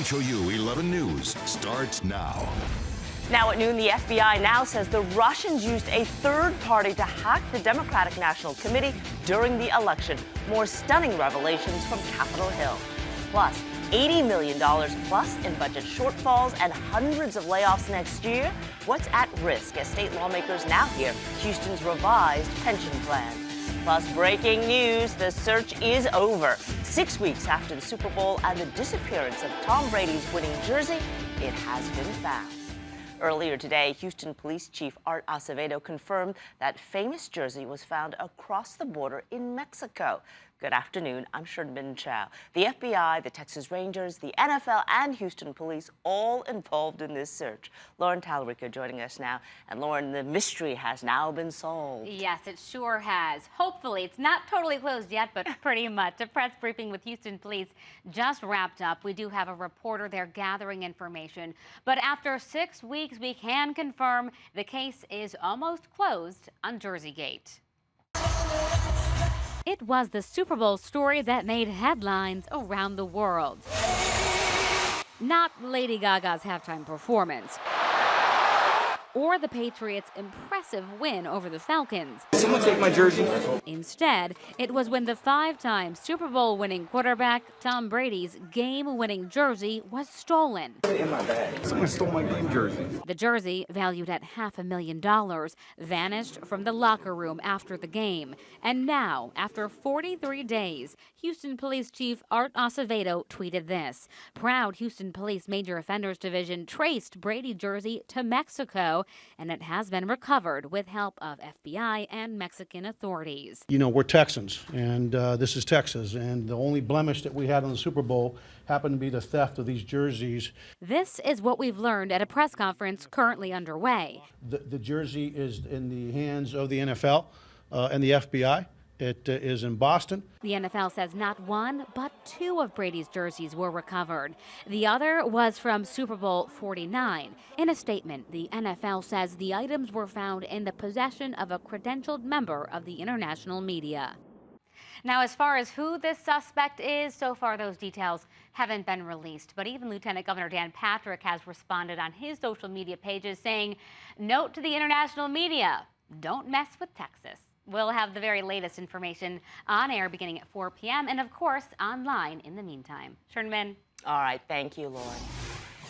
KHOU 11 News starts now. Now at noon, the FBI now says the Russians used a third party to hack the Democratic National Committee during the election. More stunning revelations from Capitol Hill. Plus, $80 million plus in budget shortfalls and hundreds of layoffs next year. What's at risk as state lawmakers now hear Houston's revised pension plan? Plus, breaking news, the search is over. 6 weeks after the Super Bowl and the disappearance of Tom Brady's winning jersey, it has been found. Earlier today, Houston Police Chief Art Acevedo confirmed that famous jersey was found across the border in Mexico. Good afternoon, I'm Sherman Chow. The FBI, the Texas Rangers, the NFL, and Houston Police all involved in this search. Lauren Talarico joining us now. And Lauren, the mystery has now been solved. Yes, it sure has. Hopefully, it's not totally closed yet, but pretty much. A press briefing with Houston Police just wrapped up. We do have a reporter there gathering information. But after 6 weeks, we can confirm the case is almost closed on Jerseygate. It was the Super Bowl story that made headlines around the world. Not Lady Gaga's halftime performance or the Patriots' impressive win over the Falcons. Someone take my jersey. Instead, it was when the five-time Super Bowl winning quarterback Tom Brady's game-winning jersey was stolen. In my bag. Someone stole my game jersey. The jersey, valued at $500,000, vanished from the locker room after the game. And now, after 43 days, Houston Police Chief Art Acevedo tweeted this. Proud Houston Police Major Offenders Division traced Brady jersey to Mexico, and it has been recovered with help of FBI and Mexican authorities. You know, we're Texans, and this is Texas, and the only blemish that we had on the Super Bowl happened to be the theft of these jerseys. This is what we've learned at a press conference currently underway. The jersey is in the hands of the NFL and the FBI. It is in Boston. The NFL says not one, but two of Brady's jerseys were recovered. The other was from Super Bowl 49. In a statement, the NFL says the items were found in the possession of a credentialed member of the international media. Now, as far as who this suspect is, so far those details haven't been released. But even Lieutenant Governor Dan Patrick has responded on his social media pages saying, note to the international media, don't mess with Texas. We'll have the very latest information on air beginning at 4 p.m. and, of course, online in the meantime. Sherman. All right, thank you, Lauren.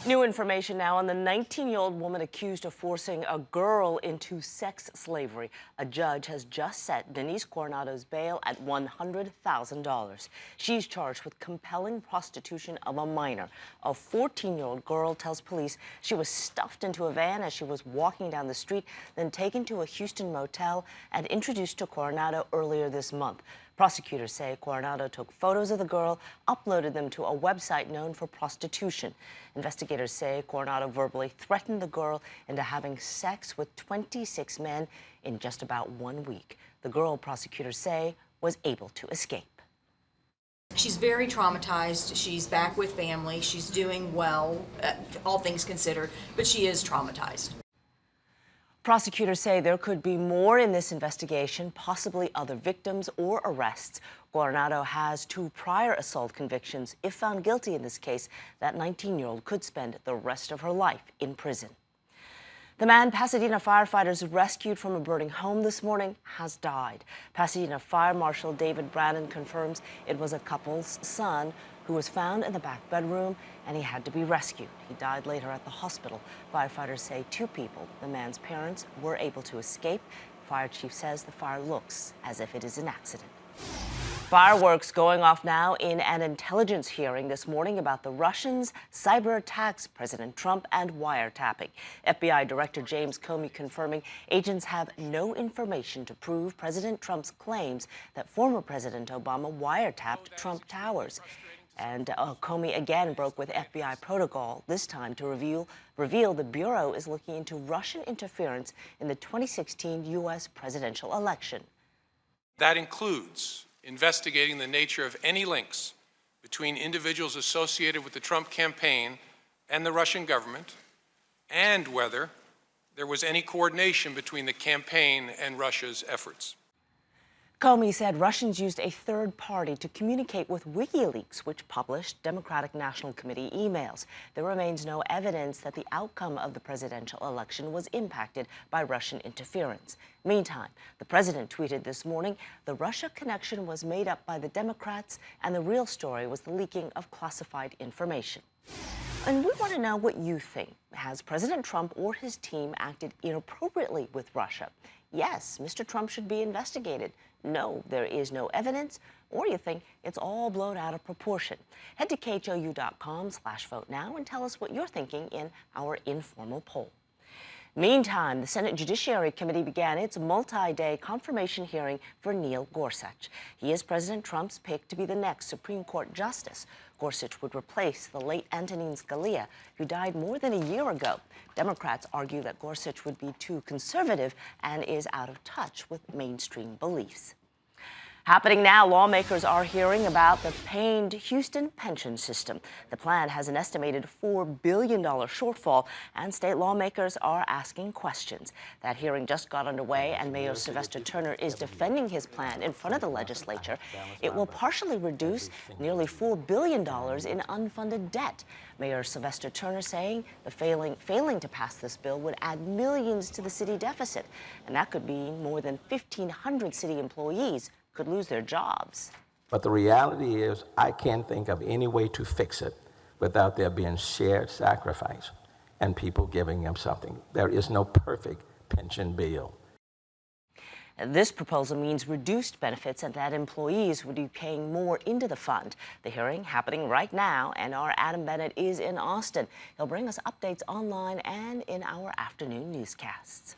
New information now on the 19-year-old woman accused of forcing a girl into sex slavery. A judge has just set Denise Coronado's bail at $100,000. She's charged with compelling prostitution of a minor. A 14-year-old girl tells police she was stuffed into a van as she was walking down the street, then taken to a Houston motel and introduced to Coronado earlier this month. Prosecutors say Coronado took photos of the girl, uploaded them to a website known for prostitution. Investigators say Coronado verbally threatened the girl into having sex with 26 men in just about 1 week. The girl, prosecutors say, was able to escape. She's very traumatized. She's back with family. She's doing well, all things considered, but she is traumatized. Prosecutors say there could be more in this investigation, possibly other victims or arrests. Coronado has 2 prior assault convictions. If found guilty in this case, that 19-year-old could spend the rest of her life in prison. The man Pasadena firefighters rescued from a burning home this morning has died. Pasadena Fire Marshal David Brannon confirms it was a couple's son who was found in the back bedroom, and he had to be rescued. He died later at the hospital. Firefighters say 2 people, the man's parents, were able to escape. The fire chief says the fire looks as if it is an accident. Fireworks going off now in an intelligence hearing this morning about the Russians' cyber attacks, President Trump, and wiretapping. FBI Director James Comey confirming agents have no information to prove President Trump's claims that former President Obama wiretapped Trump Towers. And Comey again broke with FBI protocol, this time to reveal the Bureau is looking into Russian interference in the 2016 U.S. presidential election. That includes investigating the nature of any links between individuals associated with the Trump campaign and the Russian government, and whether there was any coordination between the campaign and Russia's efforts. Comey said Russians used a third party to communicate with WikiLeaks, which published Democratic National Committee emails. There remains no evidence that the outcome of the presidential election was impacted by Russian interference. Meantime, the president tweeted this morning the Russia connection was made up by the Democrats, and the real story was the leaking of classified information. And we want to know what you think. Has President Trump or his team acted inappropriately with Russia? Yes, Mr. Trump should be investigated. No, there is no evidence. Or you think it's all blown out of proportion. Head to KHOU.com/vote now and tell us what you're thinking in our informal poll. Meantime, the Senate Judiciary Committee began its multi-day confirmation hearing for Neil Gorsuch. He is President Trump's pick to be the next Supreme Court justice. Gorsuch would replace the late Antonin Scalia, who died more than a year ago. Democrats argue that Gorsuch would be too conservative and is out of touch with mainstream beliefs. Happening now, lawmakers are hearing about the pained Houston pension system. The plan has an estimated $4 billion shortfall, and state lawmakers are asking questions. That hearing just got underway, and Mayor Sylvester Turner is defending his plan in front of the legislature. It will partially reduce nearly $4 billion in unfunded debt. Mayor Sylvester Turner saying the failing to pass this bill would add millions to the city deficit, and that could mean more than 1,500 city employees could lose their jobs. But the reality is, I can't think of any way to fix it without there being shared sacrifice and people giving them something. There is no perfect pension bill. This proposal means reduced benefits and that employees would be paying more into the fund. The hearing happening right now, and our Adam Bennett is in Austin. He'll bring us updates online and in our afternoon newscasts.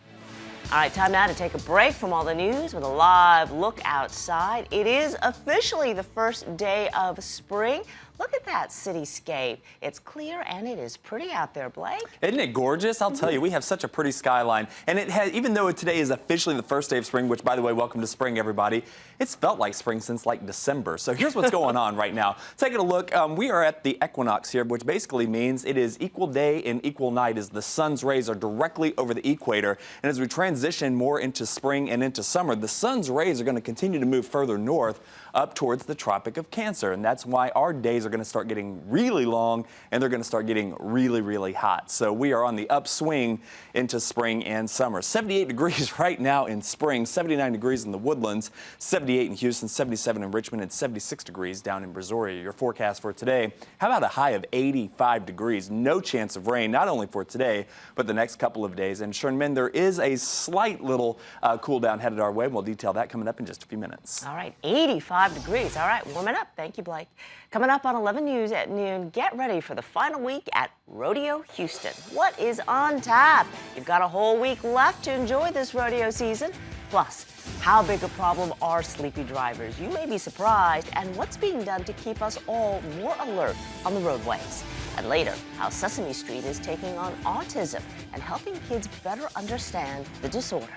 All right, time now to take a break from all the news with a live look outside. It is officially the first day of spring. Look at that cityscape. It's clear and it is pretty out there, Blake. Isn't it gorgeous? I'll tell you, we have such a pretty skyline. And it has, even though today is officially the first day of spring, which, by the way, welcome to spring, everybody, it's felt like spring since like December. So here's what's going on right now. Taking a look, we are at the equinox here, which basically means it is equal day and equal night as the sun's rays are directly over the equator. And as we transition more into spring and into summer, the sun's rays are going to continue to move further north up towards the Tropic of Cancer. And that's why our days are going to start getting really long and they're going to start getting really, really hot. So we are on the upswing into spring and summer. 78 degrees right now in spring, 79 degrees in the Woodlands, 78 in Houston, 77 in Richmond, and 76 degrees down in Brazoria. Your forecast for today, how about a high of 85 degrees? No chance of rain, not only for today, but the next couple of days. And Sherman, there is a slight little cool down headed our way. We'll detail that coming up in just a few minutes. All right, 85 degrees. All right, warming up. Thank you, Blake. Coming up on 11 News at noon, get ready for the final week at Rodeo Houston. What is on tap? You've got a whole week left to enjoy this rodeo season. Plus, how big a problem are sleepy drivers? You may be surprised. And what's being done to keep us all more alert on the roadways? And later, how Sesame Street is taking on autism and helping kids better understand the disorder.